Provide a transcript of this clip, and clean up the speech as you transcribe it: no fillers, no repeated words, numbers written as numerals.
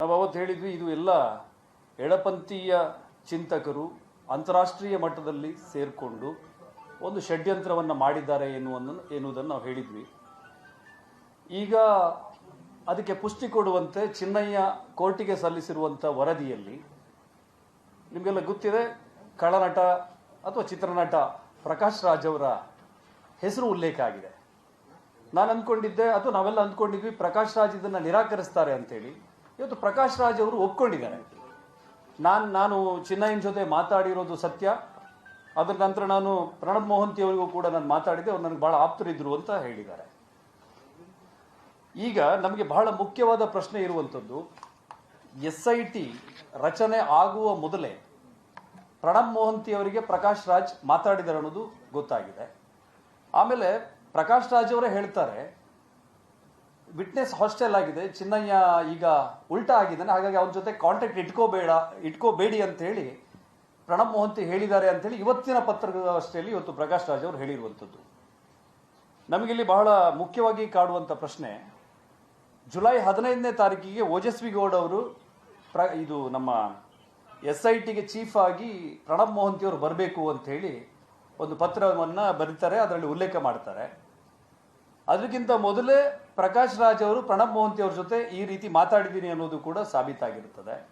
ನಾವು ಅವತ್ತು ಹೇಳಿದ್ವಿ, ಇದು ಎಲ್ಲ ಎಡಪಂಥೀಯ ಚಿಂತಕರು ಅಂತಾರಾಷ್ಟ್ರೀಯ ಮಟ್ಟದಲ್ಲಿ ಸೇರಿಕೊಂಡು ಒಂದು ಷಡ್ಯಂತ್ರವನ್ನು ಮಾಡಿದ್ದಾರೆ ಎನ್ನುವುದನ್ನು ನಾವು ಹೇಳಿದ್ವಿ. ಈಗ ಅದಕ್ಕೆ ಪುಷ್ಟಿ ಕೊಡುವಂತೆ ಚಿನ್ನಯ್ಯ ಕೋರ್ಟಿಗೆ ಸಲ್ಲಿಸಿರುವಂಥ ವರದಿಯಲ್ಲಿ ನಿಮಗೆಲ್ಲ ಗೊತ್ತಿದೆ, ಖಳನಟ ಅಥವಾ ಚಿತ್ರನಟ ಪ್ರಕಾಶ್ ರಾಜ್ ಅವರ ಹೆಸರು ಉಲ್ಲೇಖ ಆಗಿದೆ. ನಾನು ಅಂದ್ಕೊಂಡಿದ್ದೆ, ಅಥವಾ ನಾವೆಲ್ಲ ಅಂದ್ಕೊಂಡಿದ್ವಿ, ಪ್ರಕಾಶ್ ರಾಜ್ ಇದನ್ನು ನಿರಾಕರಿಸ್ತಾರೆ ಅಂತೇಳಿ. ಇವತ್ತು ಪ್ರಕಾಶ್ ರಾಜ್ ಅವರು ಒಪ್ಕೊಂಡಿದ್ದಾರೆ. ನಾನು ಚಿನ್ನಯ್ಯನ ಜೊತೆ ಮಾತಾಡಿರೋದು ಸತ್ಯ. ಅದರ ನಂತರ ನಾನು ಪ್ರಣಬ್ ಮೊಹಂತಿ ಅವರಿಗೂ ಕೂಡ ನಾನು ಮಾತಾಡಿದೆ, ಅವ್ರು ನನಗೆ ಬಹಳ ಆಪ್ತರಿದ್ರು ಅಂತ ಹೇಳಿದ್ದಾರೆ. ಈಗ ನಮಗೆ ಬಹಳ ಮುಖ್ಯವಾದ ಪ್ರಶ್ನೆ ಇರುವಂಥದ್ದು, SIT ರಚನೆ ಆಗುವ ಮೊದಲೇ ಪ್ರಣಬ್ ಮೊಹಂತಿ ಅವರಿಗೆ ಪ್ರಕಾಶ್ ರಾಜ್ ಮಾತಾಡಿದ್ದಾರೆ ಅನ್ನೋದು ಗೊತ್ತಾಗಿದೆ. ಆಮೇಲೆ ಪ್ರಕಾಶ್ ರಾಜ್ ಅವರೇ ಹೇಳ್ತಾರೆ, ವಿಟ್ನೆಸ್ ಹಾಸ್ಟೆಲ್ ಆಗಿದೆ, ಚಿನ್ನಯ್ಯ ಈಗ ಉಲ್ಟಾ ಆಗಿದ್ದಾನೆ, ಹಾಗಾಗಿ ಅವನ ಜೊತೆ ಕಾಂಟ್ಯಾಕ್ಟ್ ಇಟ್ಕೋಬೇಡಿ ಅಂತ ಹೇಳಿ ಪ್ರಣಬ್ ಮೊಹಂತಿ ಹೇಳಿದ್ದಾರೆ ಅಂತೇಳಿ ಇವತ್ತಿನ ಪತ್ರಿಕಾಗೋಷ್ಠಿಯಲ್ಲಿ ಇವತ್ತು ಪ್ರಕಾಶ್ ರಾಜ್ ಅವರು ಹೇಳಿರುವಂಥದ್ದು. ನಮಗಿಲ್ಲಿ ಬಹಳ ಮುಖ್ಯವಾಗಿ ಕಾಡುವಂಥ ಪ್ರಶ್ನೆ, ಜುಲೈ 15ನೇ ತಾರೀಕಿಗೆ ಓಜಸ್ವಿ ಗೌಡ್ ಅವರು ಇದು ನಮ್ಮ SITಗೆ ಚೀಫ್ ಆಗಿ ಪ್ರಣಬ್ ಮೊಹಂತಿ ಅವರು ಬರಬೇಕು ಅಂತ ಹೇಳಿ ಒಂದು ಪತ್ರವನ್ನು ಬರೀತಾರೆ, ಅದರಲ್ಲಿ ಉಲ್ಲೇಖ ಮಾಡ್ತಾರೆ. ಅದಕ್ಕಿಂತ ಮೊದಲೇ ಪ್ರಕಾಶ್ ರಾಜ್ ಅವರು ಪ್ರಣಬ್ ಮೊಹಂತಿ ಅವ್ರ ಜೊತೆ ಈ ರೀತಿ ಮಾತಾಡಿದ್ದೀನಿ ಅನ್ನೋದು ಕೂಡ ಸಾಬೀತಾಗಿರುತ್ತದೆ.